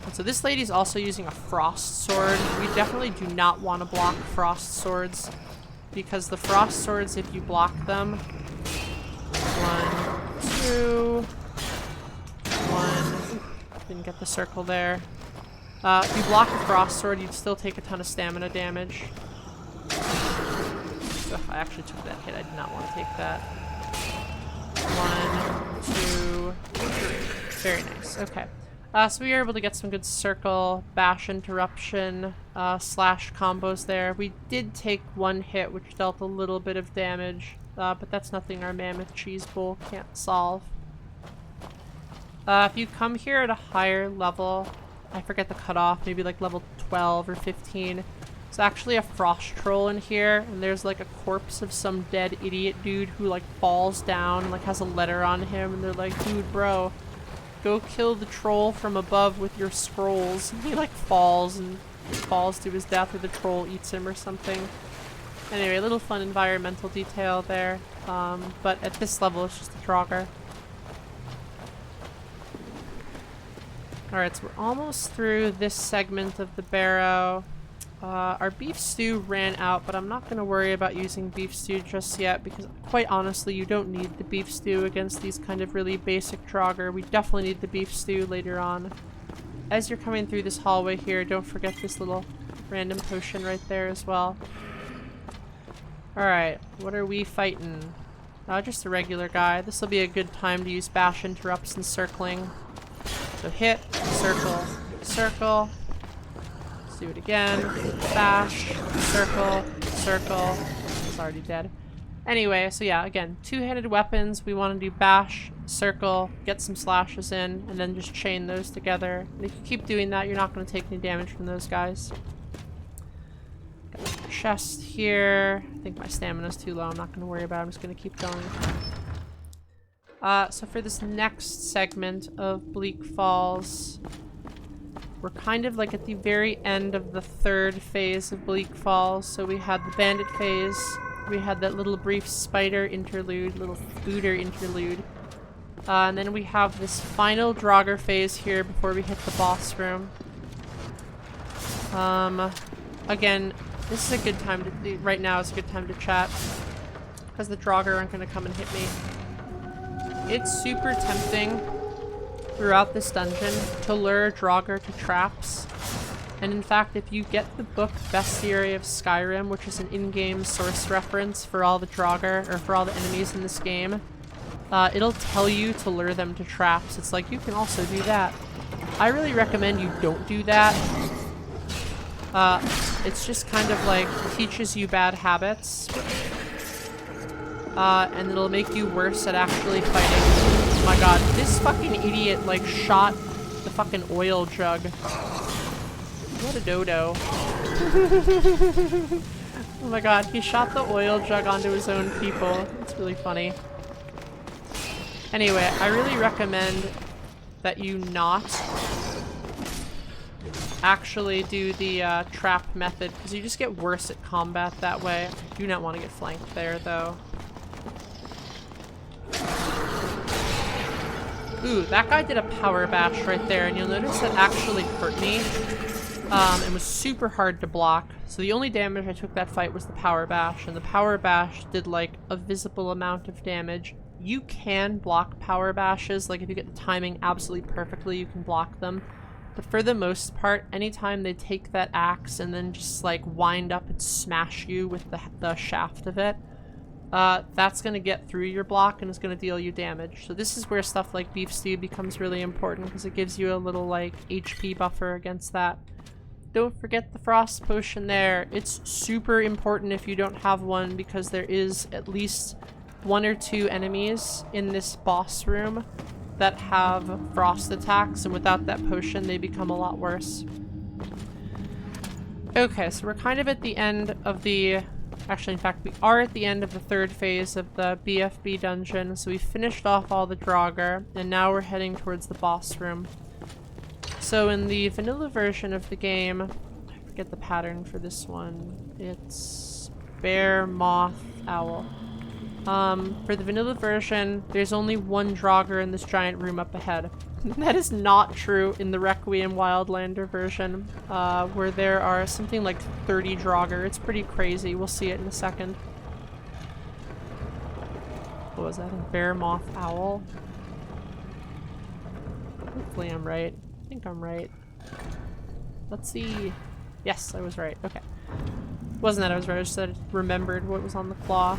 A: And so this lady's also using a frost sword. We definitely do not want to block frost swords, because the frost swords, if you block them... 1, 2... 1... Didn't get the circle there. If you block a frost sword, you'd still take a ton of stamina damage. Ugh, I actually took that hit. I did not want to take that. 1, 2, 3. Very nice. Okay. So we were able to get some good circle, bash interruption, slash combos there. We did take 1 hit, which dealt a little bit of damage, but that's nothing our Mammoth Cheese Bowl can't solve. If you come here at a higher level, I forget the cutoff, maybe like level 12 or 15, there's actually a frost troll in here, and there's like a corpse of some dead idiot dude who like falls down and like has a letter on him, and they're like, dude, bro, go kill the troll from above with your scrolls. And he like falls to his death, or the troll eats him or something. Anyway, a little fun environmental detail there, but at this level it's just a draugr. Alright, so we're almost through this segment of the barrow. Our beef stew ran out, but I'm not going to worry about using beef stew just yet, because quite honestly, you don't need the beef stew against these kind of really basic draugr. We definitely need the beef stew later on. As you're coming through this hallway here, don't forget this little random potion right there as well. Alright, what are we fighting? Just a regular guy. This will be a good time to use bash interrupts and circling. So hit, circle, circle. Let's do it again. Bash, circle, circle. It's already dead. Anyway, so yeah, again, two-handed weapons. We want to do bash, circle, get some slashes in, and then just chain those together. And if you keep doing that, you're not going to take any damage from those guys. Got a chest here. I think my stamina's too low. I'm not going to worry about it. I'm just going to keep going. So for this next segment of Bleak Falls, we're kind of like at the very end of the third phase of Bleak Falls. So we had the bandit phase. We had that little brief spider interlude, little spooder interlude. And then we have this final draugr phase here before we hit the boss room. Again, this is a good time to, right now is a good time to chat, because the draugr aren't going to come and hit me. It's super tempting throughout this dungeon to lure draugr to traps. And in fact, if you get the book Bestiary of Skyrim, which is an in-game source reference for all the draugr, or for all the enemies in this game, it'll tell you to lure them to traps. It's like, you can also do that. I really recommend you don't do that. It's just kind of like teaches you bad habits. And it'll make you worse at actually fighting. Oh my god, this fucking idiot like shot the fucking oil jug. What a dodo. Oh my god, he shot the oil jug onto his own people. It's really funny. Anyway, I really recommend that you not actually do the trap method, because you just get worse at combat that way. I do not want to get flanked there, though. Ooh, that guy did a power bash right there, and you'll notice that actually hurt me. It was super hard to block. So the only damage I took that fight was the power bash, and the power bash did like a visible amount of damage. You can block power bashes, like if you get the timing absolutely perfectly, you can block them. But for the most part, anytime they take that axe and then just like wind up and smash you with the shaft of it, that's going to get through your block and is going to deal you damage. So this is where stuff like Beef Stew becomes really important, because it gives you a little like HP buffer against that. Don't forget the frost potion there. It's super important if you don't have one, because there is at least 1 or 2 enemies in this boss room that have frost attacks, and without that potion they become a lot worse. Okay, so we're kind of at the end of the... Actually, in fact, we are at the end of the third phase of the BFB dungeon, so we finished off all the draugr, and now we're heading towards the boss room. So in the vanilla version of the game, I forget the pattern for this one, it's bear, moth, owl. For the vanilla version, there's only 1 draugr in this giant room up ahead. That is not true in the Requiem Wildlander version, where there are something like 30 draugr. It's pretty crazy. We'll see it in a second. What was that? A bear, moth, owl? Hopefully I'm right. I think I'm right. Let's see. Yes, I was right. Okay. Wasn't that I was right, I just said remembered what was on the claw.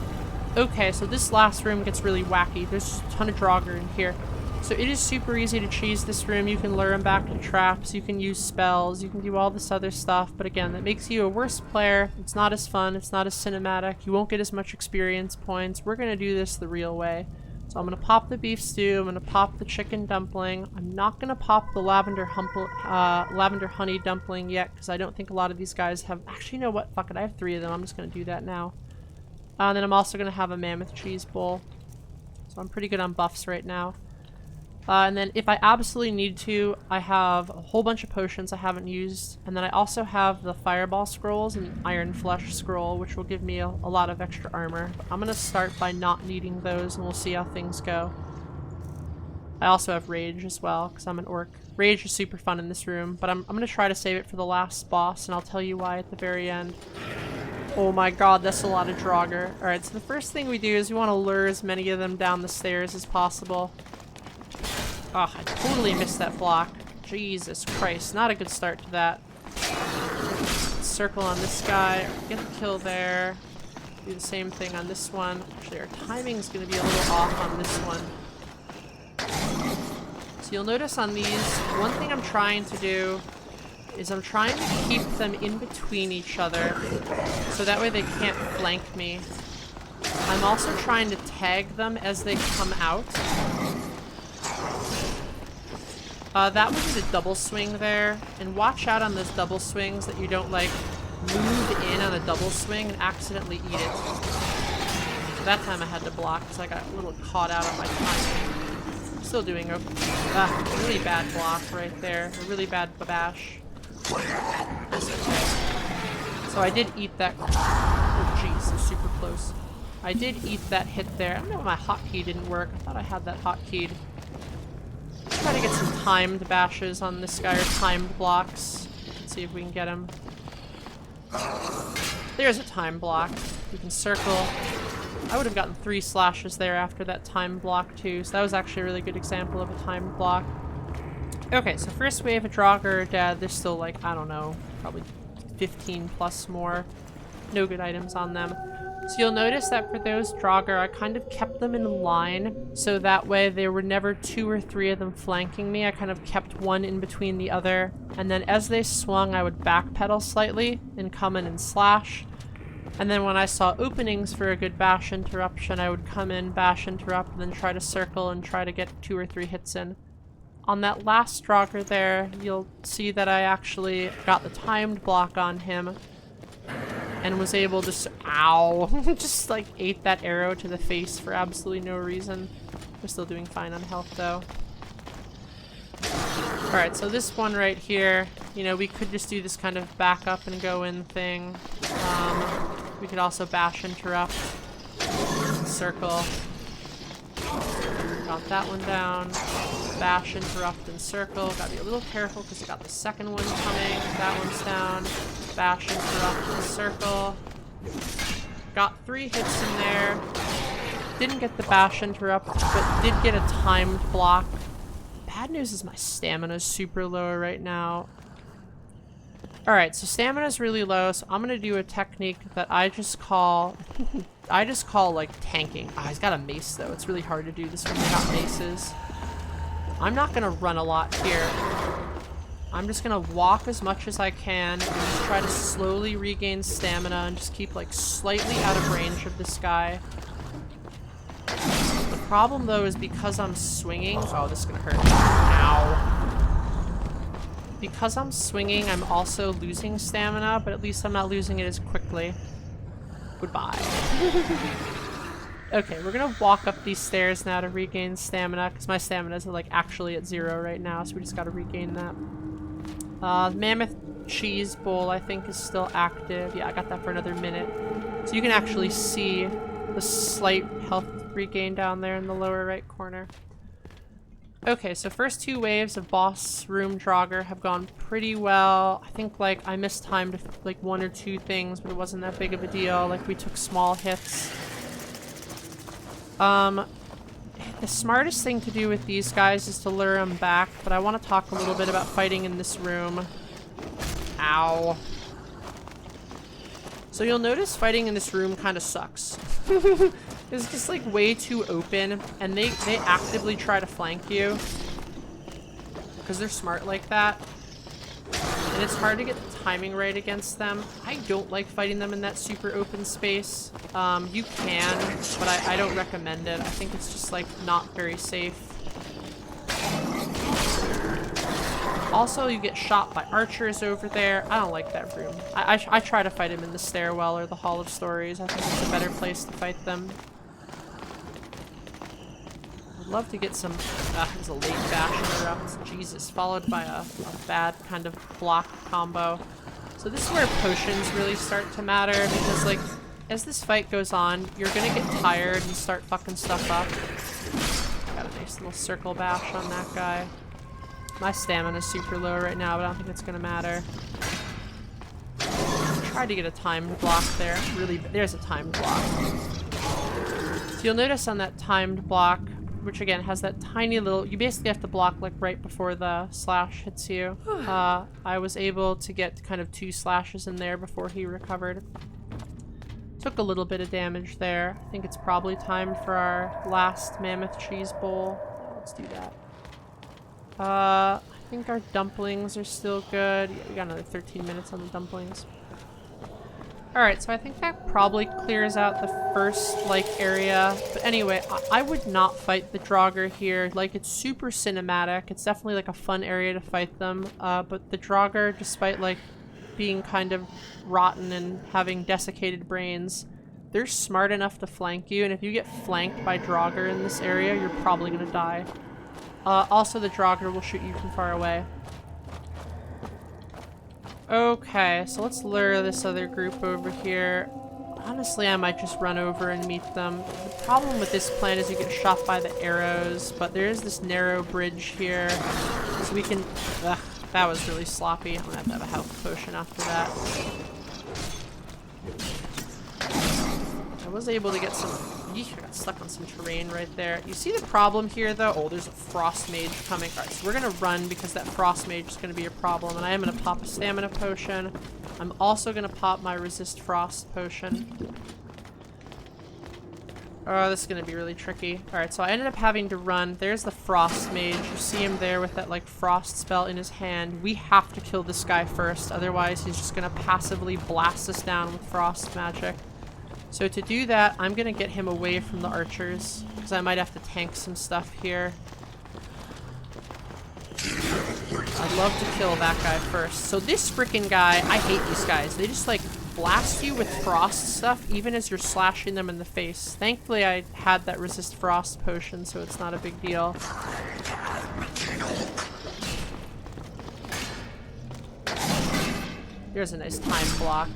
A: Okay, so this last room gets really wacky. There's a ton of draugr in here. So it is super easy to cheese this room. You can lure them back to traps, you can use spells, you can do all this other stuff, but again, that makes you a worse player. It's not as fun, it's not as cinematic, you won't get as much experience points. We're gonna do this the real way. So I'm gonna pop the beef stew, I'm gonna pop the chicken dumpling. I'm not gonna pop the lavender honey dumpling yet, because I don't think a lot of these guys have... Actually, you know what? Fuck it, I have 3 of them. I'm just gonna do that now. And then I'm also gonna have a mammoth cheese bowl. So I'm pretty good on buffs right now. And then if I absolutely need to, I have a whole bunch of potions I haven't used. And then I also have the fireball scrolls and iron flesh scroll, which will give me a lot of extra armor. But I'm going to start by not needing those, and we'll see how things go. I also have rage as well, because I'm an orc. Rage is super fun in this room, but I'm going to try to save it for the last boss, and I'll tell you why at the very end. Oh my god, that's a lot of draugr. Alright, so the first thing we do is we want to lure as many of them down the stairs as possible. Oh, I totally missed that block. Jesus Christ, not a good start to that. Circle on this guy, get the kill there. Do the same thing on this one. Actually, our timing's going to be a little off on this one. So you'll notice on these, one thing I'm trying to do is I'm trying to keep them in between each other, so that way they can't flank me. I'm also trying to tag them as they come out. That one did a double swing there, and watch out on those double swings that you don't like move in on a double swing and accidentally eat it. That time I had to block because I got a little caught out on my timing. Still doing a really bad block right there, a really bad bash. That's okay. So I did eat that. Oh jeez, so super close. I did eat that hit there. I don't know why my hotkey didn't work. I thought I had that hotkeyed. Try to get some timed bashes on this guy, or timed blocks. Let's see if we can get him. There's a time block. You can circle. I would have gotten 3 slashes there after that time block too, so that was actually a really good example of a timed block. Okay, so first wave of draugr are dead. There's still like, I don't know, probably 15 plus more. No good items on them. So you'll notice that for those draugr, I kind of kept them in line, so that way there were never 2 or 3 of them flanking me. I kind of kept one in between the other, and then as they swung, I would backpedal slightly and come in and slash. And then when I saw openings for a good bash interruption, I would come in, bash interrupt, and then try to circle and try to get 2 or 3 hits in. On that last draugr there, you'll see that I actually got the timed block on him and was able to ow, just like ate that arrow to the face for absolutely no reason. We're still doing fine on health though. Alright, so this one right here, you know, we could just do this kind of back up and go in thing. We could also bash interrupt, circle. Got that one down. Bash interrupt and circle. Gotta be a little careful because I got the second one coming. That one's down. Bash interrupt and circle. Got 3 hits in there. Didn't get the bash interrupt, but did get a timed block. Bad news is my stamina's super low right now. Alright, so stamina's really low, so I'm gonna do a technique that I just call like tanking. Ah, he's got a mace though. It's really hard to do this when they got maces. I'm not gonna run a lot here. I'm just gonna walk as much as I can and just try to slowly regain stamina and just keep like slightly out of range of this guy. The problem though is because I'm swinging. Oh, this is gonna hurt. Ow. Because I'm swinging, I'm also losing stamina, but at least I'm not losing it as quickly. Goodbye. Okay, we're gonna walk up these stairs now to regain stamina, because my stamina is like actually at 0 right now, so we just gotta regain that. Mammoth Cheese Bowl, I think, is still active. Yeah, I got that for another minute. So you can actually see the slight health regain down there in the lower right corner. Okay, so first 2 waves of boss room draugr have gone pretty well. I think like I mistimed like 1 or 2 things, but it wasn't that big of a deal. Like we took small hits. The smartest thing to do with these guys is to lure them back, but I want to talk a little bit about fighting in this room. Ow. So you'll notice fighting in this room kind of sucks. It's just like way too open, and they actively try to flank you because they're smart like that, and it's hard to get the timing right against them. I don't like fighting them in that super open space. You can, but I don't recommend it. I think it's just like not very safe. Also, you get shot by archers over there. I don't like that room. I try to fight him in the stairwell or the Hall of Stories. I think it's a better place to fight them. I'd love to get some... there's a late bash interrupt. Jesus, followed by a bad kind of block combo. So this is where potions really start to matter, because like, as this fight goes on, you're gonna get tired and start fucking stuff up. Got a nice little circle bash on that guy. My stamina's super low right now, but I don't think it's gonna matter. Tried to get a timed block there. Really, there's a timed block. So you'll notice on that timed block, which again has that tiny little, you basically have to block like right before the slash hits you. I was able to get kind of 2 slashes in there before he recovered. Took a little bit of damage there. I think it's probably time for our last Mammoth Cheese Bowl. Let's do that. I think our dumplings are still good. Yeah, we got another 13 minutes on the dumplings. Alright, so I think that probably clears out the first, like, area. But anyway, I would not fight the draugr here. Like, it's super cinematic. It's definitely, like, a fun area to fight them. But the draugr, despite, like, being kind of rotten and having desiccated brains, they're smart enough to flank you. And if you get flanked by draugr in this area, you're probably gonna die. Also, the draugr will shoot you from far away. Okay, so let's lure this other group over here. Honestly, I might just run over and meet them. The problem with this plan is you get shot by the arrows, but there is this narrow bridge here, so we can... Ugh, that was really sloppy. I'm gonna have to have a health potion after that. I was able to get some... Yeesh, I got stuck on some terrain right there. You see the problem here, though? Oh, there's a frost mage coming. Alright, so we're gonna run because that frost mage is gonna be a problem, and I am gonna pop a stamina potion. I'm also gonna pop my resist frost potion. Oh, this is gonna be really tricky. Alright, so I ended up having to run. There's the frost mage. You see him there with that, like, frost spell in his hand. We have to kill this guy first, otherwise he's just gonna passively blast us down with frost magic. So to do that, I'm gonna get him away from the archers, because I might have to tank some stuff here. I'd love to kill that guy first. So this freaking guy, I hate these guys. They just like blast you with frost stuff, even as you're slashing them in the face. Thankfully, I had that resist frost potion, so it's not a big deal. Here's a nice time block.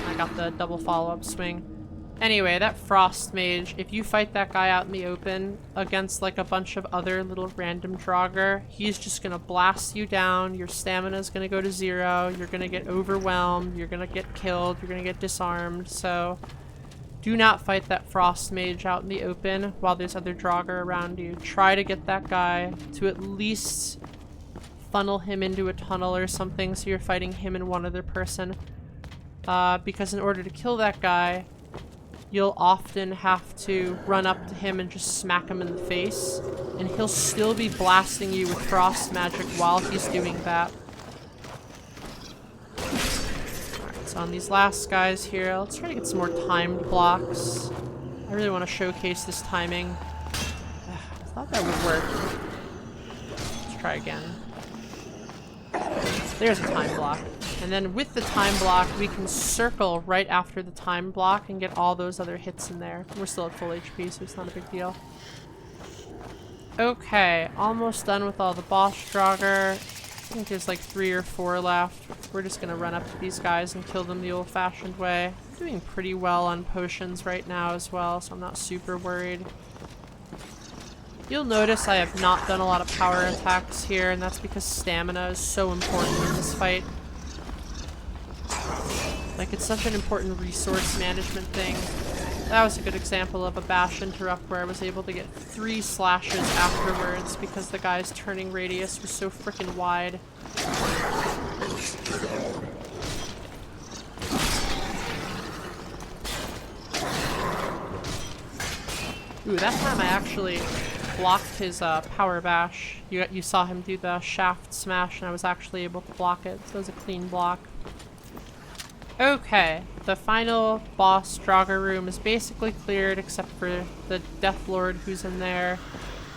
A: I got the double follow-up swing. Anyway, that frost mage, if you fight that guy out in the open against like a bunch of other little random draugr, he's just gonna blast you down, your stamina's gonna go to 0, you're gonna get overwhelmed, you're gonna get killed, you're gonna get disarmed, so do not fight that frost mage out in the open while there's other draugr around you. Try to get that guy to at least funnel him into a tunnel or something so you're fighting him and one other person. Because in order to kill that guy, you'll often have to run up to him and just smack him in the face, and he'll still be blasting you with frost magic while he's doing that. Alright, so on these last guys here, let's try to get some more timed blocks. I really want to showcase this timing. I thought that would work. Let's try again. There's a time block. And then with the time block, we can circle right after the time block and get all those other hits in there. We're still at full HP, so it's not a big deal. Okay, almost done with all the boss draugr. I think there's like 3 or 4 left. We're just gonna run up to these guys and kill them the old-fashioned way. I'm doing pretty well on potions right now as well, so I'm not super worried. You'll notice I have not done a lot of power attacks here, and that's because stamina is so important in this fight. Like, it's such an important resource management thing. That was a good example of a bash interrupt where I was able to get 3 slashes afterwards because the guy's turning radius was so freaking wide. Ooh, that time I actually blocked his power bash. You saw him do the shaft smash and I was actually able to block it, so it was a clean block. Okay, the final boss draugr room is basically cleared except for the Death Lord who's in there.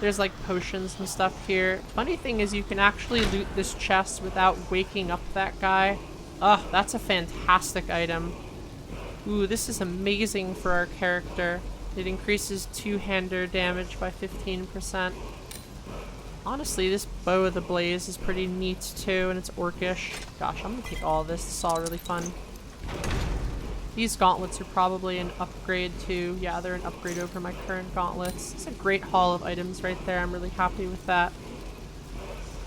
A: There's like potions and stuff here. Funny thing is you can actually loot this chest without waking up that guy. Ugh, that's a fantastic item. Ooh, this is amazing for our character. It increases two-hander damage by 15%. Honestly, this Bow of the Blaze is pretty neat too, and it's orcish. Gosh, I'm gonna take all of this. This is all really fun. These gauntlets are probably an upgrade too. Yeah, they're an upgrade over my current gauntlets. It's a great haul of items right there. I'm really happy with that.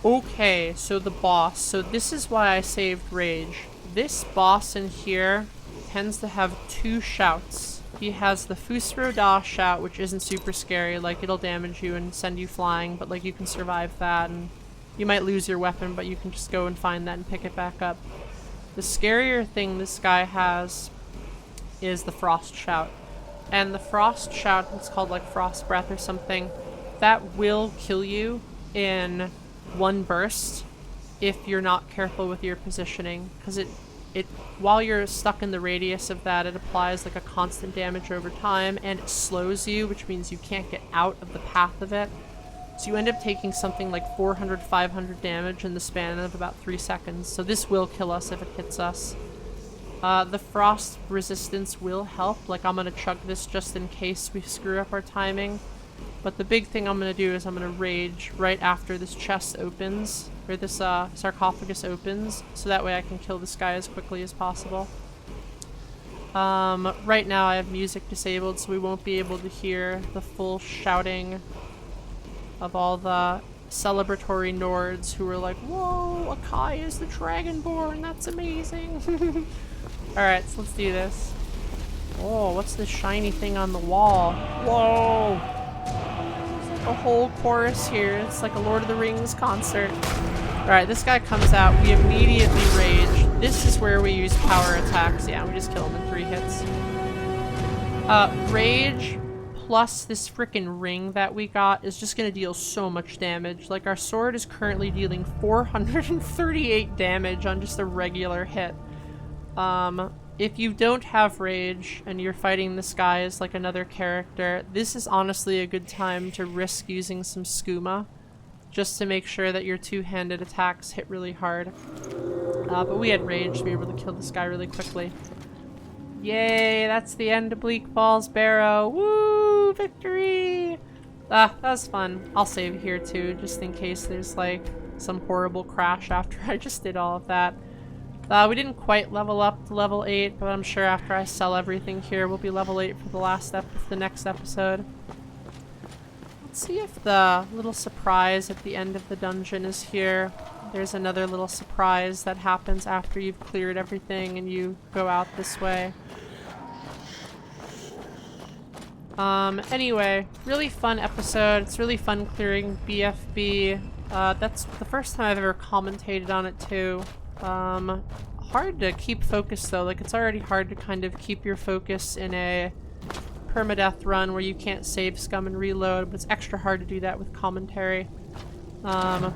A: Okay, so the boss. So this is why I saved Rage. This boss in here tends to have 2 shouts. He has the Fusro Da shout, which isn't super scary. Like, it'll damage you and send you flying, but like you can survive that, and you might lose your weapon, but you can just go and find that and pick it back up. The scarier thing this guy has is the Frost Shout. And the Frost Shout, it's called like Frost Breath or something, that will kill you in 1 burst if you're not careful with your positioning. Because while you're stuck in the radius of that, it applies like a constant damage over time, and it slows you, which means you can't get out of the path of it. So you end up taking something like 400, 500 damage in the span of about 3 seconds. So this will kill us if it hits us. The frost resistance will help. Like, I'm gonna chug this just in case we screw up our timing. But the big thing I'm gonna do is I'm gonna rage right after this chest opens, or this sarcophagus opens, so that way I can kill this guy as quickly as possible. Right now I have music disabled, so we won't be able to hear the full shouting of all the celebratory Nords who were like, "Whoa, Akai is the Dragonborn, that's amazing." Alright, so let's do this. Oh, what's this shiny thing on the wall? Whoa! There's like a whole chorus here. It's like a Lord of the Rings concert. Alright, this guy comes out. We immediately rage. This is where we use power attacks. Yeah, we just kill him in 3 hits. Rage plus this frickin' ring that we got is just gonna deal so much damage. Like, our sword is currently dealing 438 damage on just a regular hit. If you don't have rage and you're fighting this guy as like another character, this is honestly a good time to risk using some skooma, just to make sure that your two-handed attacks hit really hard. But we had rage to be able to kill this guy really quickly. Yay, that's the end of Bleak Falls Barrow. Woo, victory! That was fun. I'll save here too, just in case there's like some horrible crash after I just did all of that. We didn't quite level up to level 8, but I'm sure after I sell everything here, we'll be level 8 for the next episode. Let's see if the little surprise at the end of the dungeon is here. There's another little surprise that happens after you've cleared everything and you go out this way. Anyway, really fun episode. It's really fun clearing BFB. That's the first time I've ever commentated on it too. Hard to keep focus though. Like, it's already hard to kind of keep your focus in a permadeath run where you can't save, scum, and reload, but it's extra hard to do that with commentary. I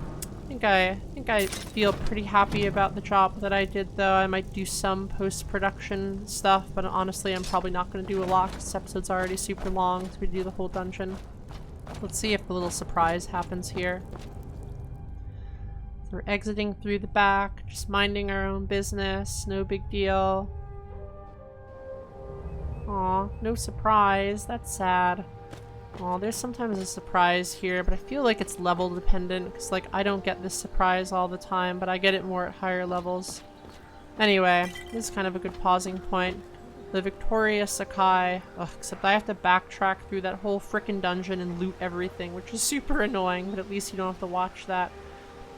A: think I feel pretty happy about the job that I did though. I might do some post-production stuff, but honestly I'm probably not going to do a lot because this episode's already super long, so we do the whole dungeon. Let's see if the little surprise happens here. We're exiting through the back, just minding our own business, no big deal. Aw, no surprise, that's sad. Aw, there's sometimes a surprise here, but I feel like it's level dependent, because like I don't get this surprise all the time, but I get it more at higher levels. Anyway, this is kind of a good pausing point. The victorious Akai. Ugh, except I have to backtrack through that whole frickin' dungeon and loot everything, which is super annoying, but at least you don't have to watch that.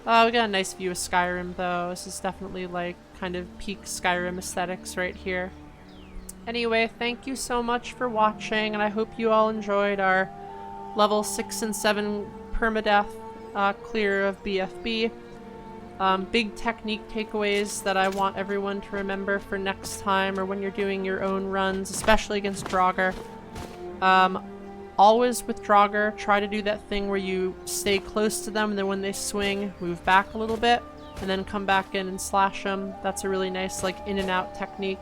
A: We got a nice view of Skyrim though. This is definitely like kind of peak Skyrim aesthetics right here. Anyway, thank you so much for watching, and I hope you all enjoyed our level 6 and 7 permadeath clear of BFB. Big technique takeaways that I want everyone to remember for next time or when you're doing your own runs, especially against draugr. Always with draugr, try to do that thing where you stay close to them and then when they swing, move back a little bit and then come back in and slash them. That's a really nice like in and out technique.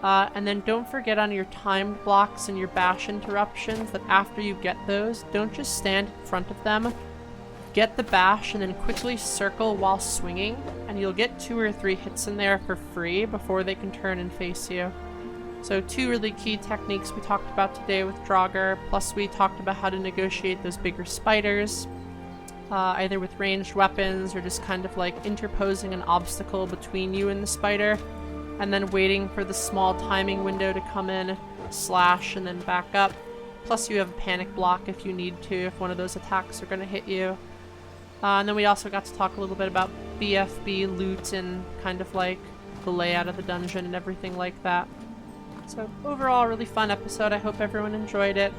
A: And then don't forget on your timed blocks and your bash interruptions that after you get those, don't just stand in front of them. Get the bash and then quickly circle while swinging and you'll get 2 or 3 hits in there for free before they can turn and face you. So 2 really key techniques we talked about today with draugr, plus we talked about how to negotiate those bigger spiders, either with ranged weapons or just kind of like interposing an obstacle between you and the spider, and then waiting for the small timing window to come in, slash, and then back up. Plus you have a panic block if you need to, if one of those attacks are going to hit you. And then we also got to talk a little bit about BFB loot and kind of like the layout of the dungeon and everything like that. So overall, really fun episode. I hope everyone enjoyed it.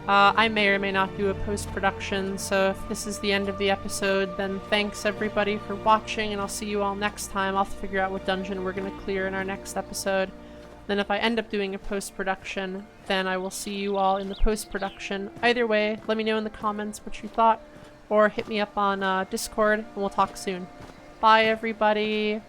A: I may or may not do a post-production, so if this is the end of the episode, then thanks everybody for watching, and I'll see you all next time. I'll have to figure out what dungeon we're going to clear in our next episode. Then if I end up doing a post-production, then I will see you all in the post-production. Either way, let me know in the comments what you thought, or hit me up on Discord, and we'll talk soon. Bye everybody!